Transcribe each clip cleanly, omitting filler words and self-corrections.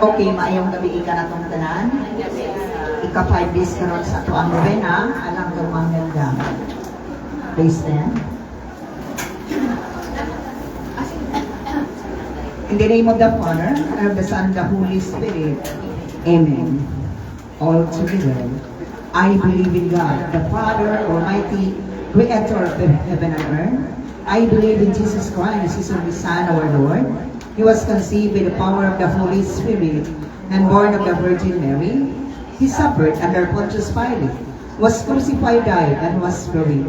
Okay, maayong gabi ka na itong tanan. Ika-5 days karon sa ito ang novena, alang gumanganda. Please stand. In the name of the Father, and of the Son, and the Holy Spirit. Amen. All together. I believe in God, the Father, Almighty, Creator of heaven and earth. I believe in Jesus Christ, His only Son, our Lord. He was conceived by the power of the Holy Spirit and born of the Virgin Mary. He suffered under Pontius Pilate, was crucified, died, and was buried.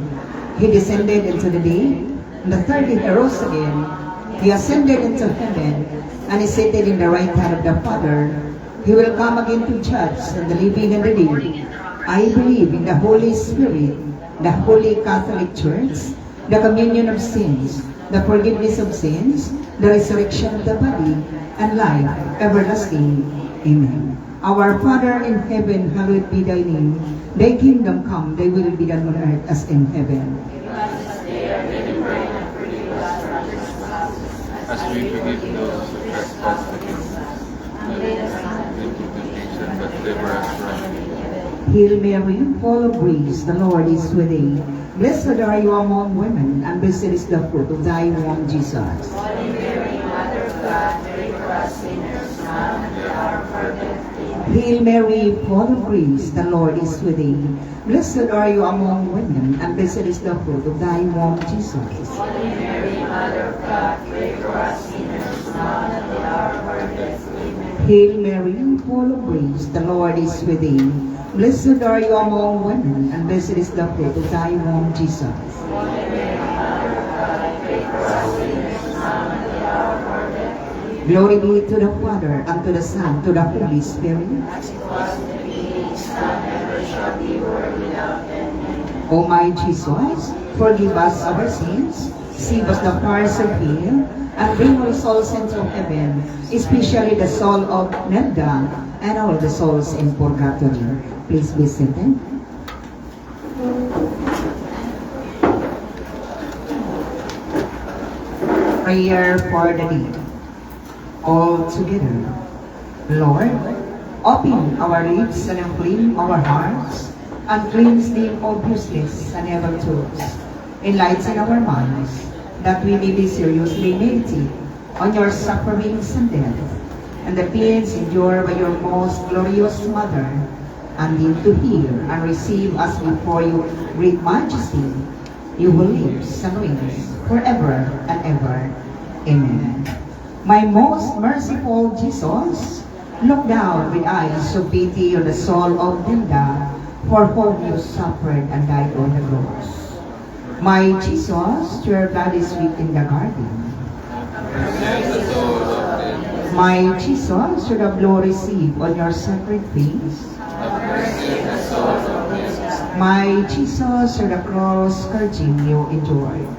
He descended into the day, and the third day he rose again. He ascended into heaven, and is seated in the right hand of the Father. He will come again to judge the living and the dead. I believe in the Holy Spirit, the Holy Catholic Church, the communion of sins, the forgiveness of sins, the resurrection of the body, and life everlasting. Amen. Our Father in heaven, hallowed be thy name. Thy kingdom come, thy will be done on earth as in heaven. As we forgive those who trespass against us, and lead us not into temptation, but deliver us from evil. Hail Mary, full of grace, the Lord is with thee. Blessed are you among women, and blessed is the fruit of thy womb, Jesus. Holy Mary, Mother of God, pray for us sinners, now and at the hour of our death. Amen. Hail Mary, full of grace, the Lord is with thee. Blessed are you among women, and blessed is the fruit of thy womb, Jesus. Holy Mary, Mother of God, pray for us sinners, now and at the hour of our death. Amen. Hail Mary, full of grace, the Lord is with thee. Blessed are you among women, and blessed is the fruit of thy womb, Jesus. Holy Mary, Mother of God, pray for us sinners, now and at the hour of our death. Amen. Glory be to the Father, and to the Son, to the Holy Spirit. As it was in the beginning, is now, and ever shall be, world without end. Amen. O my Jesus, forgive us our sins, save us the fires of hell, and bring all souls into heaven, especially the soul of Nelda, and all the souls in purgatory. Please be seated. Prayer for the dead. All together. Lord, open our lips and inflame our hearts, and cleanse them of useless and evil truths. Enlighten our minds, that we may be seriously meditate on your sufferings and death, and the pains endured by your most glorious Mother, and live to hear and receive us before your great majesty, you who lives and reigns forever and ever. Amen. My most merciful Jesus, look down with eyes of pity on the soul of Linda, for whom you suffered and died on the cross. My Jesus, your blood is sweet in the garden. My Jesus, should the blood receive on your sacred face. My Jesus, should the cross scourging you endured.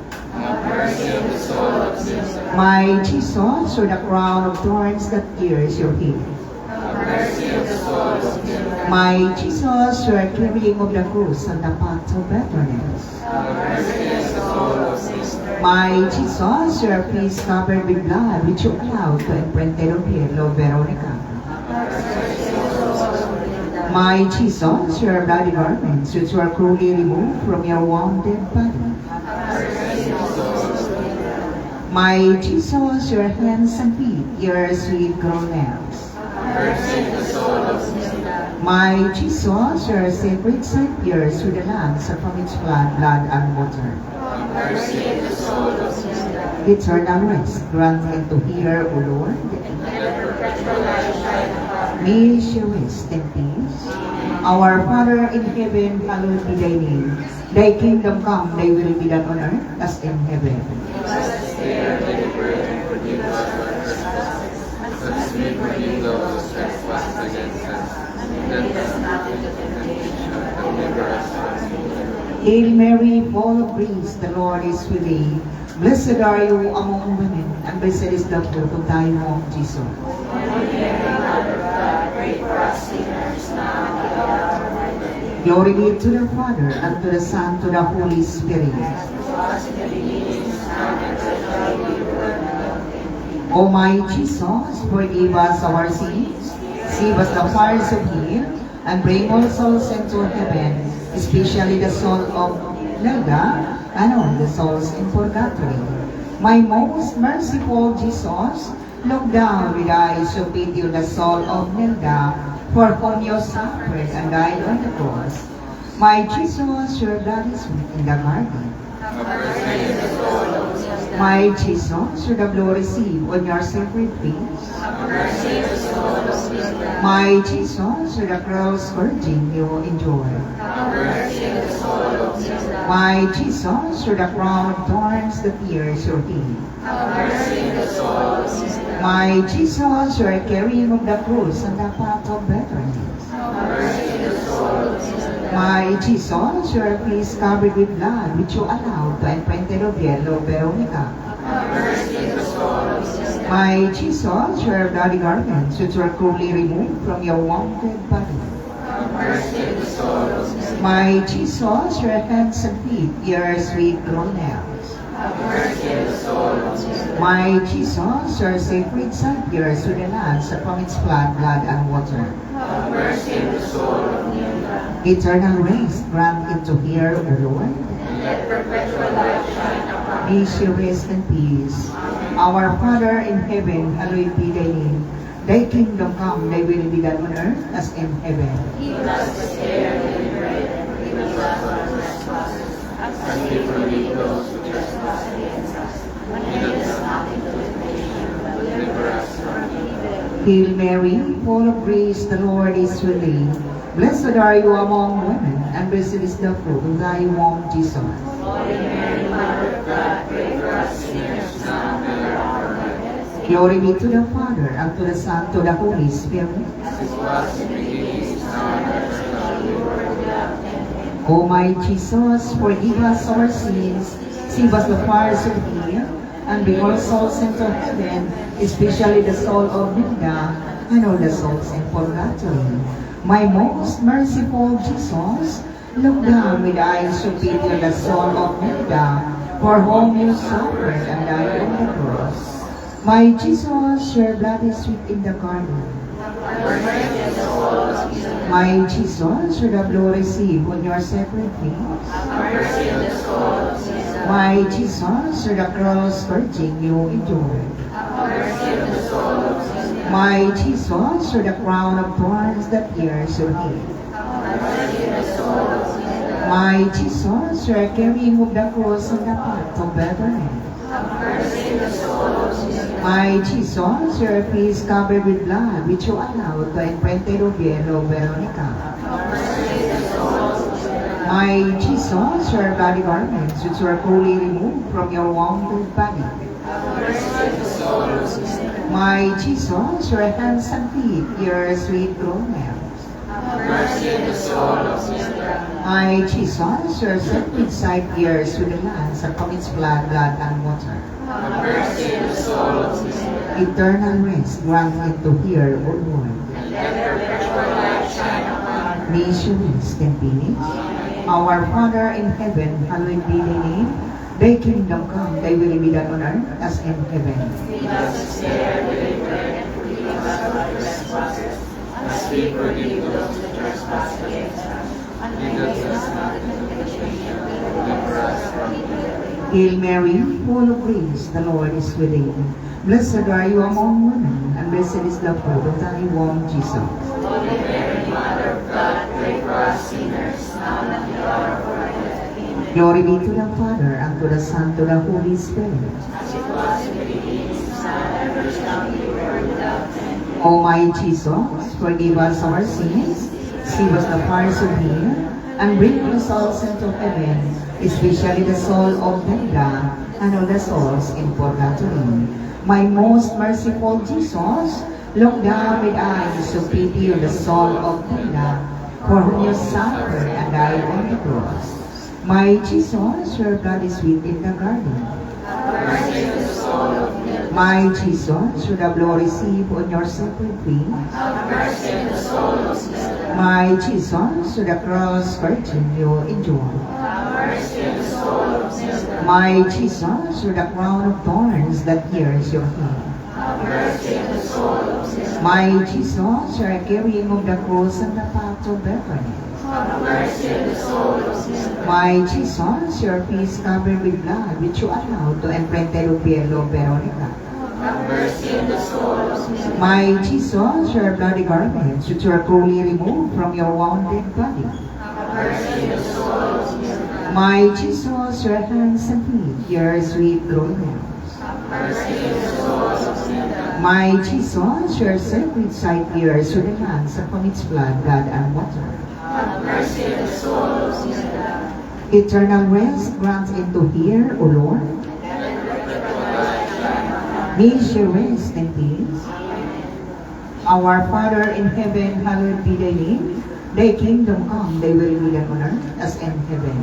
My Jesus, should the crown of thorns that pierce your head. My Jesus, your carrying of the cross and the path of bitterness. My Jesus, your face covered with blood, which you allowed to imprint on Hill of Veronica. My Jesus, your bloody garments, which were cruelly removed from your wounded body. My Jesus, your hands and feet, your sweet grown nails. My Jesus, your sacred side pierced with the lance from its blood and water. Eternal rest grant him to hear, O Lord. May she rest in peace. Our Father in heaven, hallowed be thy name. Thy kingdom come, thy will be done on earth as in heaven. As we forgive those into temptation, but deliver us from evil. Hail Mary, full of grace, the Lord is with thee. Blessed are you among women, and blessed is the fruit of thy womb, Jesus. Holy Mary, Mother of God, pray for us sinners now and at the hour of our death. Glory be to the Father, and to the Son, to the Holy Spirit. As it was in the beginning, is now, and ever shall be, world without end. O my Jesus, forgive us our sins, save us the fires of hell, and bring all souls into heaven, especially the soul of Nelda, and all the souls in purgatory. My most merciful Jesus, look down with eyes of pity on the soul of Nelda, for whom you suffered and died on the cross. My Jesus, your blood is in the garden. Have mercy on the soul of Sister. My Jesus, your blood receive on your sacred feast. Have mercy on the soul of Sister. My Jesus, your cruel scourging you enjoy. Have mercy on the soul of Sister. My Jesus, your crown of thorns that pierce your head. Have mercy on the soul of Sister. My Jesus, your carrying of the cross and the path of bitterness. Have mercy on the soul of Sister. My Jesus, your face covered with blood, which you allowed to imprinted of yellow Veronica. Have mercy on the soul of Sister. My Jesus, your bloody garments, which were cruelly removed from your wounded body. Have mercy on the soul of Sister. My Jesus, your hands and feet, your sweet grown nails. Have mercy on the soul of Sister. My Jesus, your sacred side pierced with the lance from its blood and water. Have mercy on the soul of Nilda. Eternal rest grant it to hear, O Lord. And let perpetual light shine upon May she rest in peace. Our Father in heaven, hallowed be thy name. Thy kingdom come, thy will be done on earth as in heaven. Give us this day our daily bread, and forgive us our trespasses, as we forgive those who trespass against us. And lead us not into temptation, but deliver us from evil. Hail Mary, full of grace, the Lord is with thee. Blessed are you among women, and blessed is the fruit of thy womb, Jesus. Holy Mary, Mother of God, pray for us sinners now and at the hour of our death. Glory be to the Father, and to the Son, to the Holy Spirit. As it was in the beginning, is now, and ever shall be, world without end. O my Jesus, forgive us our sins, save us the fires of hell, and bring all souls into heaven, especially the soul of Nilda, and all the souls in purgatory. My most merciful Jesus, look down with eyes of pity on the soul of Nilda, for whom you suffered and died on the cross. My Jesus, your blood is sweet in the garden. Have mercy on the soul of Sister. My Jesus, your blood receive on your sacred feast. Have mercy on the soul of Sister. My Jesus, your cruel scourging you endured. Have mercy on the soul of Sister. My Jesus, your crown of thorns that pierce your head. Have mercy on the soul of Sister. My Jesus, your carrying of the cross and the path of bitterness. Have mercy on the soul of Sister. My Jesus, your face covered with blood, which you allowed to imprinted of yellow Veronica. Have mercy on the soul of Sister. My Jesus, your bloody garments, which were cruelly removed from your wounded body. Have mercy on the soul of Sister. My Jesus, your hands and feet, your sweet grown nails. Have mercy on the soul of Sister. My Jesus, your sacred side pierced with the lance from its blood and water. Have mercy on the soul of Sister. Eternal rest grant it to hear, O Lord. And let perpetual light shine upon her. May she rest in peace. Our Father in heaven, hallowed be thy name. Thy kingdom come, thy will be done on earth as in heaven. Give us this day our daily bread, and forgive us our trespasses, as we forgive those who trespass against us. And lead us not into temptation, but deliver us from evil. Hail Mary, full of grace, the Lord is with thee. Blessed are you among women, and blessed is the fruit of thy womb, Jesus. Holy Mary, Mother of God, pray for us sinners, now and at the hour of our death. Amen. Glory be to the Father, and to the Son, to the Holy Spirit. As it was in the beginning, is now, and ever shall be, world without end. O my Jesus, forgive us our sins, save us the fires of hell, and bring all souls into heaven, especially the soul of Nilda, and all the souls in purgatory. My most merciful Jesus, look down with eyes of pity on the soul of Nilda, for whom you suffered and died on the cross. My Jesus, your blood is sweet in the garden. Mercy on the soul of Milton. My Jesus, through the blood received on your sacred feet. Have mercy on the soul of Milton. My Jesus, through the cross virgin you endured. Have mercy on the soul of Milton. My Jesus, through the crown of thorns that pierces your head. Have mercy on the soul of Milton. My Jesus, your carrying of the cross and the path of Bethany. Have mercy on the soul of Milton. My Jesus, your face covered with blood, which you allowed to imprint the Pielo Veronica. Have mercy on the soul of Milton. My Jesus, your bloody garments, which were cruelly removed from your wounded body. Have mercy on the soul of Milton. My Jesus, your hands and feet, your sweet glorious. Have mercy on the soul of Milton. My Jesus, your sacred side pierced with the hands upon its blood, and water. Have mercy on the soul of Milton. Eternal rest grant into here, O Lord. May she rest in peace. Our Father in heaven, hallowed be thy name. Thy kingdom come, thy will be done on earth as in heaven.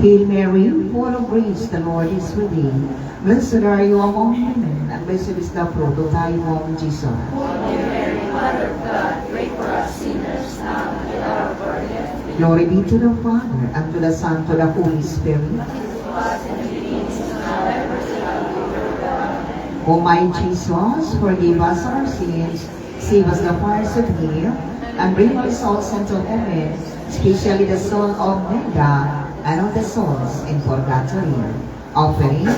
Hail Mary, full of grace, the Lord is with thee. Blessed are you among women, and blessed is the fruit of thy womb, Jesus. Holy Mary, Mother of God, pray for us sinners now and at the hour of our death. Glory be to the Father, and to the Son, to the Holy Spirit. Was in the beginning, is now, and ever shall be, world without end. O my Jesus, forgive us our sins, save us the fires of hell, and bring our souls into heaven, especially the soul of Neda, and of the souls in purgatory. Offering,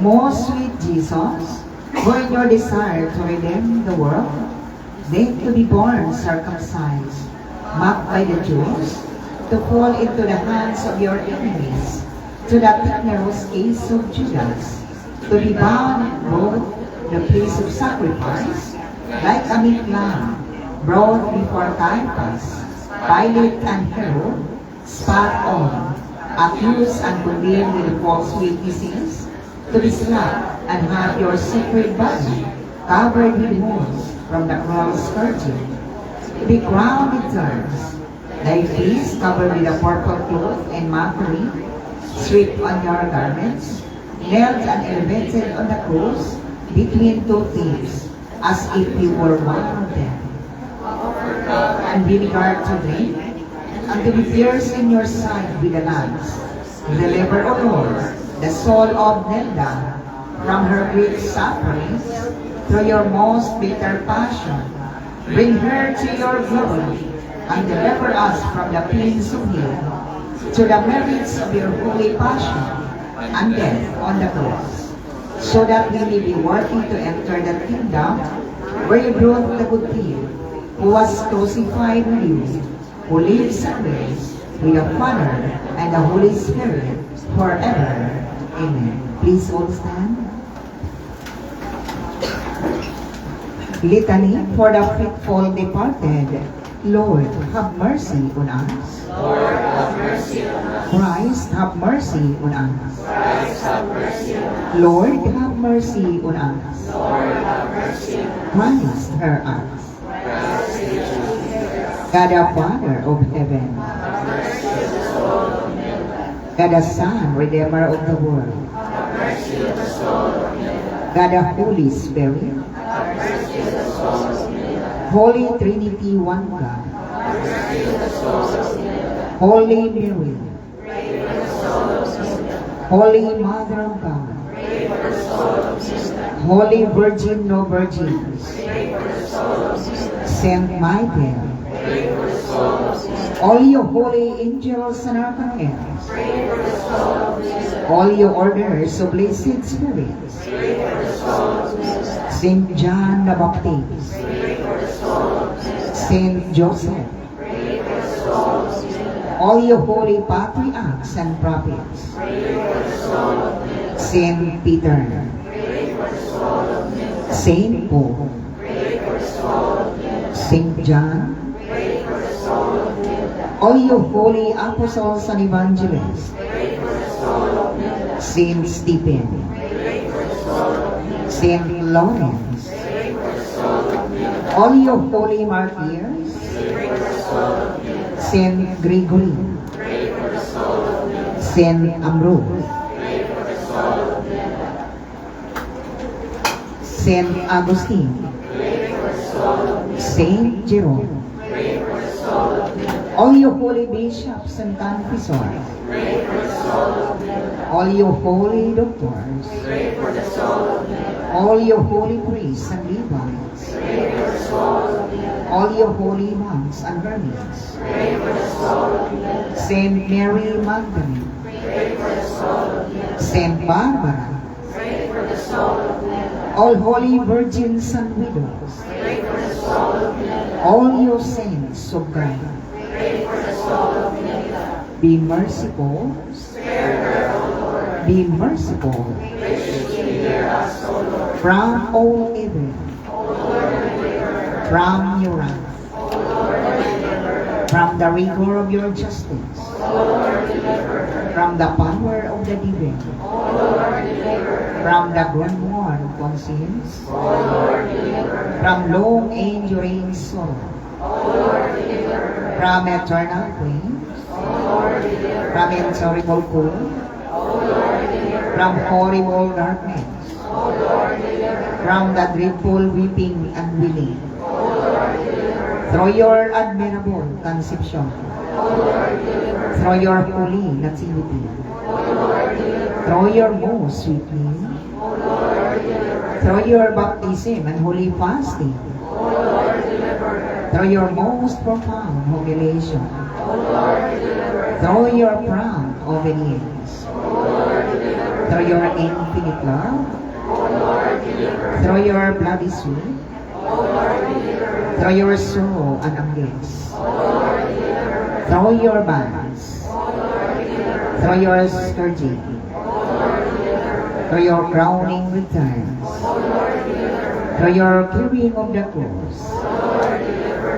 most sweet Jesus, who in your desire to redeem the world, then to be born circumcised, mocked by the Jews, to fall into the hands of your enemies, to the temerarious case of Judas, to be bound and brought the place of sacrifice, like a meek lamb, brought before Caiaphas, Pilate and Herod, spat on, accused and condemned with false witnesses, to be slapped and have your sacred body covered with wounds from the cross scourging, to be crowned with thorns, thy face covered with a purple cloth and mockery, stripped on your garments, nailed and elevated on the cross between two thieves, as if you were one of them, and vinegar to drink, and to be pierced in your side with a lance. Deliver, O Lord, the soul of Nelda from her great sufferings through your most bitter passion. Bring her to your glory, and deliver us from the pains of hell, to the merits of your holy passion and death on the cross, so that we may be worthy to enter the kingdom where you brought the good thief, who was crucified with you, who lives and reigns with the Father and the Holy Spirit forever. Amen. Please all stand. Litany for the faithful departed. Lord, have mercy on us. Lord, have mercy on us. Christ, have mercy on us. Christ, have mercy on us. Lord, have mercy on us. Lord, have mercy on us. Christ, hear us. Christ, hear us. God the Father of heaven, Have mercy on the soul of Milton. God the Son, Redeemer of the world, Have mercy on the soul of Milton. God the Holy Spirit, Have mercy on the soul of Milton. Holy Trinity, one God, Have mercy on the soul of Milton. Holy Mary, Pray for the soul of Milton. Holy Mother of God, Pray for the soul of Milton. Holy Virgin, no virgins, Pray for the soul of Milton. Saint Michael, Pray for the soul of Milton. all you holy angels and archangels, Pray for the soul of Milton. all you orders of blessed spirits, Pray for the soul of Milton. Saint John the Baptist, Pray for the soul of Milton. Saint Joseph, Pray for the soul of Milton. all you holy patriarchs and prophets, Pray for the soul of Milton. Saint Peter, Pray for the soul of Milton. Saint Paul, Pray for the soul of Milton. Saint John, Pray for the soul of Milton. all you holy apostles and evangelists, Pray Saint Stephen, Saint Lawrence, all you holy martyrs, Saint Gregory, Saint Ambrose, Saint Augustine, Saint Jerome, all you holy bishops and confessors, all you holy doctors, all you holy priests and Levites, all you holy monks and hermits, Saint Mary Magdalene, Saint Barbara, all holy virgins and widows, all you saints of God, be merciful, be merciful, from all evil, from your wrath, from the rigor of your justice, from the power of the devil, from the grimoire of conscience, from long enduring sorrow, from eternal pain, from intolerable cold, from horrible darkness, from the dreadful weeping and wailing, through your admirable conception, through your holy nativity, through your most sweet name, through your baptism and holy fasting, through your most profound humiliation, through your proud obedience, through your infinite love, through your bloody sweat, through your sorrow and anguish, through your bands, through your scourging, through your crowning with thorns, through your carrying of the cross,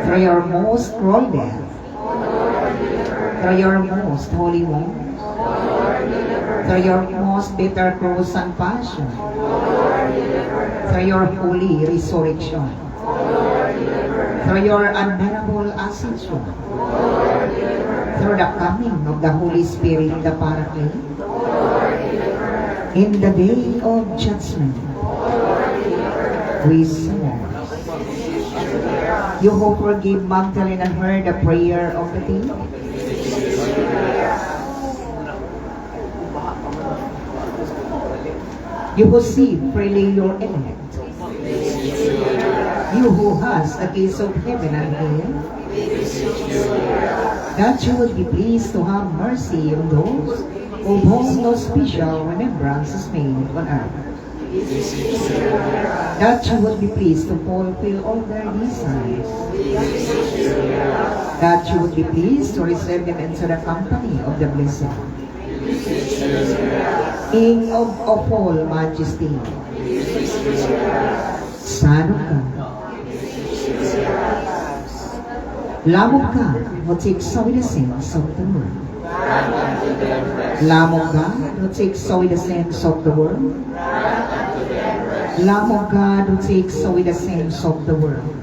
through your most cruel death, through your most holy wounds, through your most bitter cross and passion, through your holy resurrection, through your unbearable ascension, through the coming of the Holy Spirit, the Paraclete, in the day of judgment, we sinners, you who forgive Magdalene and her the prayer of the day, you who see freely your elect, you who has the keys of heaven and hell, that you would be pleased to have mercy on those of whom no special remembrance is made on earth, that you would be pleased to fulfill all their desires, that you would be pleased to receive them into the company of the blessed, King of all majesty, Son of God, Lamb of God, who takes away the sins of the world, Lamb of God, who takes away the sins of the world, Lamb of God, who takes away the sins of the world,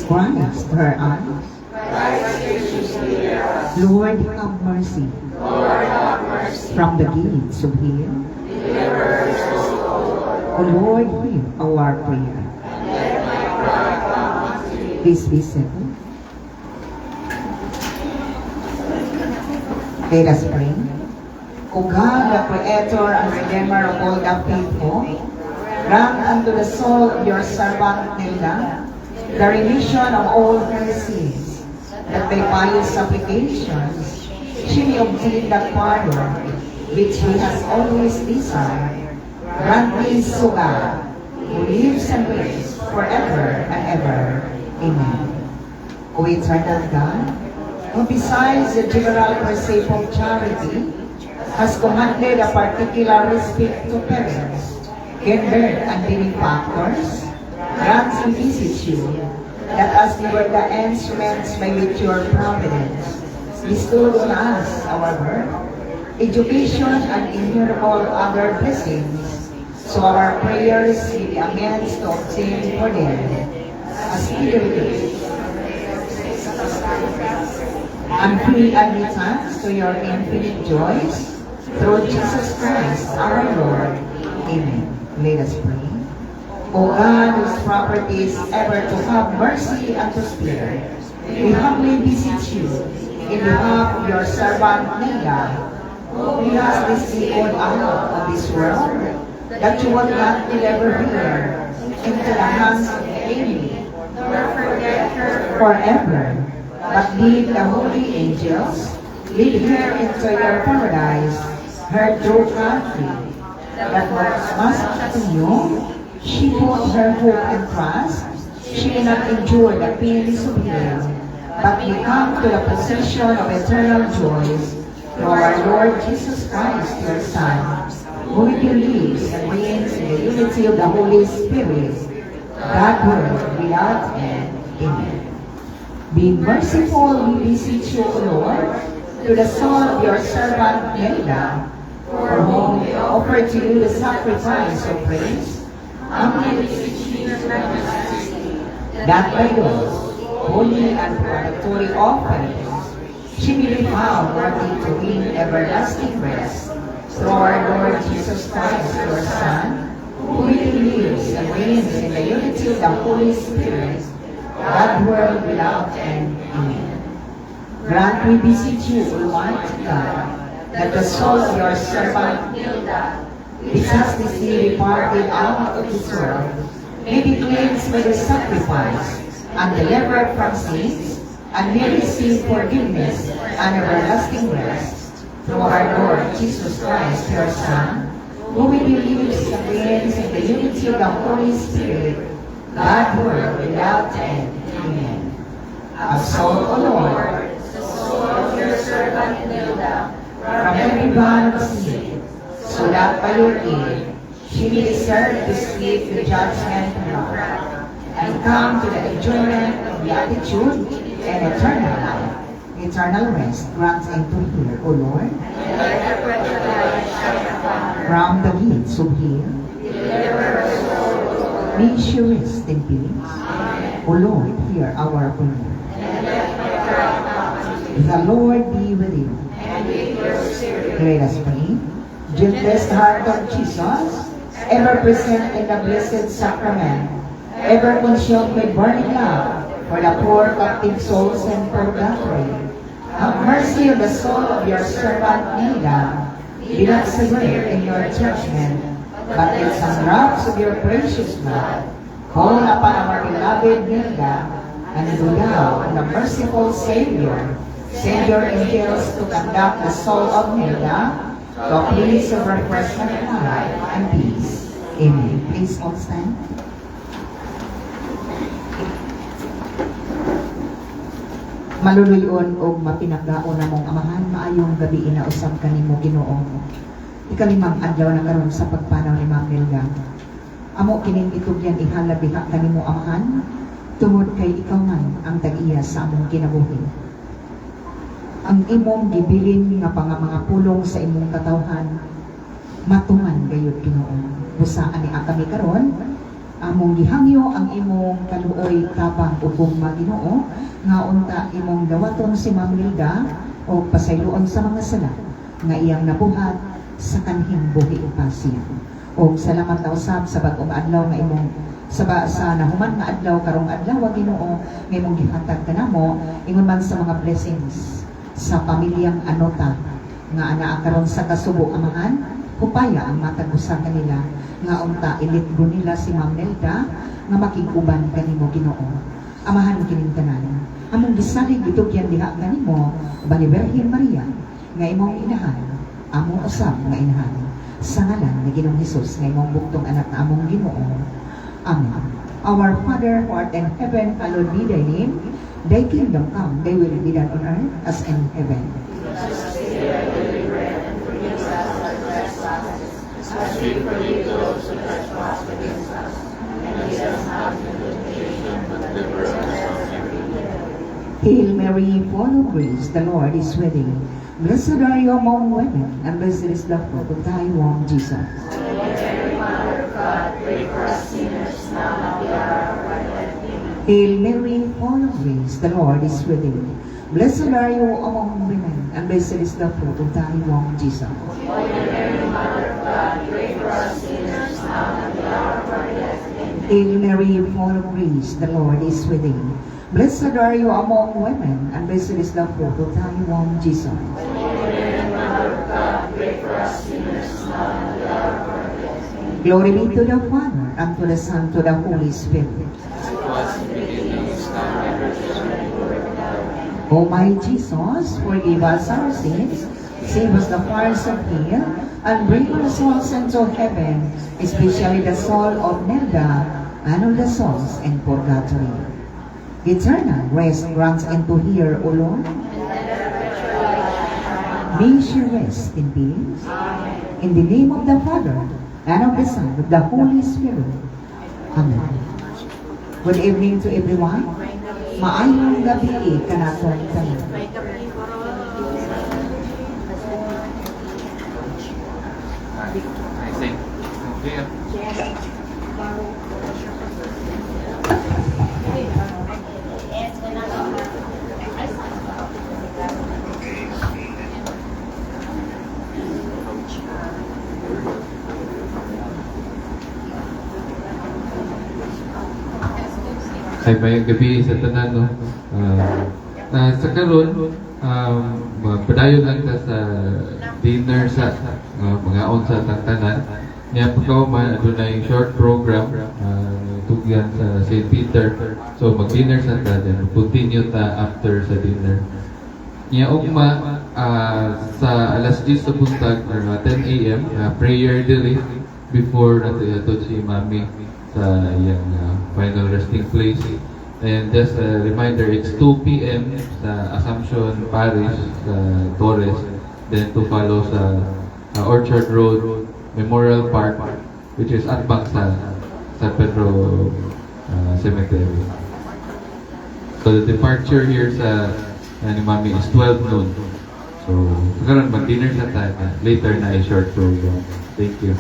Christ, her eyes, Lord, have mercy, from the gates of hell, O Lord, hear our prayer. Please be seated. Let us pray. O God, the Creator and Redeemer of all the faithful, grant unto the soul of your servant Nilda the remission of all her sins, that by pious supplications she may obtain that pardon which he has always desired. Grant this, O God, who lives and reigns forever and ever. Amen. O eternal God, who besides the general precept of charity, has commanded a particular respect to parents, kindred, and benefactors, grant and beseech you, that as we were the instruments by which your providence bestowed on us our birth, education, and innumerable other blessings. So our prayers may be amends to obtain for them a speedy release and free admittance to your infinite joys through Jesus Christ our Lord. Amen. Let us pray. O God, whose property is ever to have mercy and to spare, we humbly beseech you, in behalf of your servant Neda, who has this evil out of this world, that you will not deliver her into the hands of the enemy, nor forget her forever, but lead the holy angels, lead her into your paradise, her true country, that was must to you, she put her hope and trust, she will not endure the pains of hell, but become to the possession of eternal joys through our Lord Jesus Christ, your Son, who with you lives and reigns in the unity of the Holy Spirit, God world without end. Amen. Being merciful, we beseech you, O Lord, to the soul of your servant Nelda, for whom we offer to you the sacrifice of praise, humbly beseech you, Your Majesty, that by those holy and predatory offerings, she may be found worthy to win everlasting rest through our Lord Jesus Christ, your Son, who lives and reigns in the unity of the Holy Spirit, God world without end. Amen. Grant, we beseech you, Almighty God, that the soul of your servant Hilda, which has this day departed out of this world, may be cleansed by the sacrifice and delivered from sins, and may receive forgiveness and everlasting rest through our Lord Jesus Christ, your Son, who with you lives and reigns in the unity of the Holy Spirit, God world without end. Amen. Absolve, O Lord, the soul of your servant Hilda from every bond of sin, so that by your aid she may deserve to escape the judgment of wrath, and come to the enjoyment of beatitude and eternal life. Eternal rest grant unto her, O Lord, and let her bright light shine upon her. From the gates of hell, deliver her soul, may she rest in peace. Amen. O Lord, hear our prayer. And let my cry come to you. The Lord be with you. And with your spirit. Let us pray. Gentlest heart of Jesus, ever present in the blessed sacrament, ever consumed with burning love for the poor captive souls in purgatory, have mercy on the soul of your servant Nida. Be not severe in your judgment, but with some drops of your precious blood, call upon our beloved Nida, and do thou, the merciful Savior, send your angels to conduct the soul of Nida to a place of refreshment, life, and peace. Amen. Please all stand. Maluluyon o mapinagdaon na mong amahan, maayong gabi inausap ka ni mo Ginoo. Ikalimang adlaw na karon sa pagpanaw ni Ma'am Nelda. Amo kining itugyan ihalabiha ka ni mo amahan, tungod kay ikaw man ang tag-iya sa among kinabuhi. Ang imong gibilin nga mga pulong sa imong katawhan, matuman gayud Ginoo. Busaan ni kami karon, among gihangyo ang imong kaluoy tabang ugong Ginoo, nga unta imong dawaton si Ma'am Nelda o pasayloon sa mga sala nga iyang nabuhat sa kanhing buhi upasya. O salamat na usab sa bag-ong adlaw nga imong sa nahuman nga adlaw karong adlaw Ginoo nga imong gihatag kanamo ingon man sa mga blessings sa pamilyang Anota nga anaa karon sa kasubo amahan, kupaya ang matag usa kanila nga unta ilitbo nila si Ma'am Nelda nga makiguban kanimo Ginoo. Amahan kining tanan. Among gisalig gitugyan diha kanimo bani Birhen Maria nga imong inahan, among usab nga inahan. Sa ngalan ni Ginoong Hesus nga imong buktong anak na among Ginoo. Amen. Our Father who art in heaven, hallowed be thy name. Thy kingdom come, thy will be done on earth as in heaven. As we forgive those who trespass against us, and lead us not into temptation, but deliver us from evil. Hail Mary, full of grace, the Lord is with thee. Blessed are you among women, and blessed is the fruit of thy womb, Jesus. Mary, Mother of God, pray for us sinners, now and at the hour of our death. Amen. Hail Mary, full of grace, the Lord is with thee. Blessed are you among women, and blessed is the fruit of thy womb, Jesus. Mary, Mother of God, pray for us sinners, now and at the hour of our death. Amen. Hail Mary, full of grace, the Lord is with thee. Blessed are you among women, and blessed is the fruit of thy womb, Jesus. Mary, Mother of God, pray for us sinners, now and at the hour of our death. Amen. Glory be to the Father, and to the Son, to the Holy Spirit. As it was in the beginning, is now, and ever shall be, world without end. O my Jesus, forgive us our sins, save us the fires of hell, and bring our souls into heaven, especially the soul of Nelda, and all the souls in purgatory. Eternal rest grant unto her, O Lord. May she rest in peace. In the name of the Father, and of the Son, and of the Holy Spirit. Amen. Good evening to everyone. Maayong gabi kanaton kayo. I think. Okay. Ay mayang gabi sa tanan no. Sa karon padayon lang ta sa dinner sa mga onsa sa tanan. Nya pagkauman adunay short program tugyan sa St. Peter. So mag-dinner sa ta then continue ta after sa dinner. Nya ugma sa alas 10 sa buntag or 10 AM prayer dili before nato si Mami sa iyang final resting place. And just a reminder, it's 2 p.m. sa Assumption Parish sa Torres. Then to follow sa Orchard Road Memorial Park, which is atbang sa San Pedro Cemetery. So the departure here sa ni Mami is 12 noon. So karon mag-dinner sa tayo. Later na a short program. Thank you.